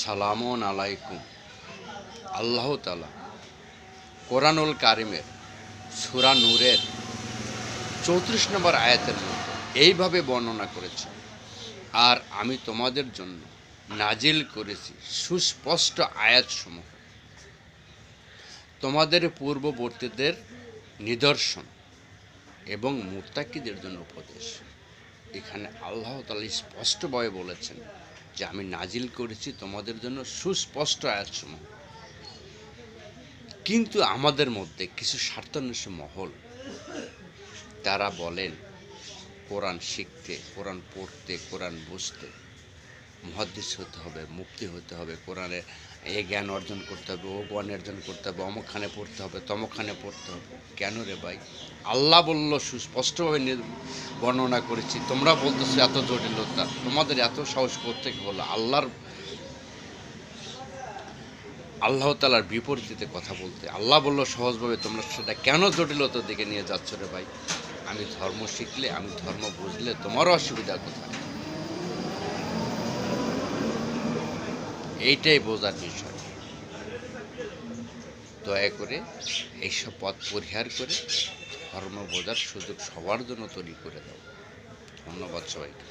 আসসালামু আলাইকুম। আল্লাহ তাআলা কোরআনুল কারিমের সূরা নূরের ৩৪ নম্বর আয়াতের মধ্যে এইভাবে বর্ণনা করেছেন, আর আমি তোমাদের জন্য নাজিল করেছি সুস্পষ্ট আয়াতসমূহ, তোমাদের পূর্ববর্তীদের নিদর্শন এবং মুত্তাকিদের জন্য উপদেশ। এখানে আল্লাহ তাআলা স্পষ্টভাবে বলেছেন যে আমি নাজিল করেছি তোমাদের জন্য সুস্পষ্ট আয়াতসমূহ। কিন্তু আমাদের মধ্যে কিছু স্বার্থান্বেষী মহল তারা বলেন কোরআন শিখতে, কোরআন পড়তে, কোরআন বুঝতে মুহাদ্দিস হতে হবে, মুফতি হতে হবে, কোরআনে এ জ্ঞান অর্জন করতে হবে, ও জ্ঞান অর্জন করতে হবে, অমুকখানে পড়তে হবে, তমুকখানে পড়তে হবে। কেন রে ভাই? আল্লাহ বলল, সুস্পষ্টভাবে বর্ণনা করেছি, তোমরা বলতেছো এত জটিলতা, তোমাদের এত সাহস কোত্থেকে হলো? আল্লাহ তাআলার বিপরীতে কথা বলতে। আল্লাহ বলল সহজভাবে, তোমরা সেটা কেন জটিলতার দিকে নিয়ে যাচ্ছ রে ভাই? আমি ধর্ম শিখলে, আমি ধর্ম বুঝলে তোমারও অসুবিধা কোথায়? এইটাই বোঝার বিষয়। দয়া করে এইসব পথ পরিহার করে ধর্ম বোঝার সুযোগ সবার জন্য তৈরি করে দাও। ধন্যবাদ সবাইকে।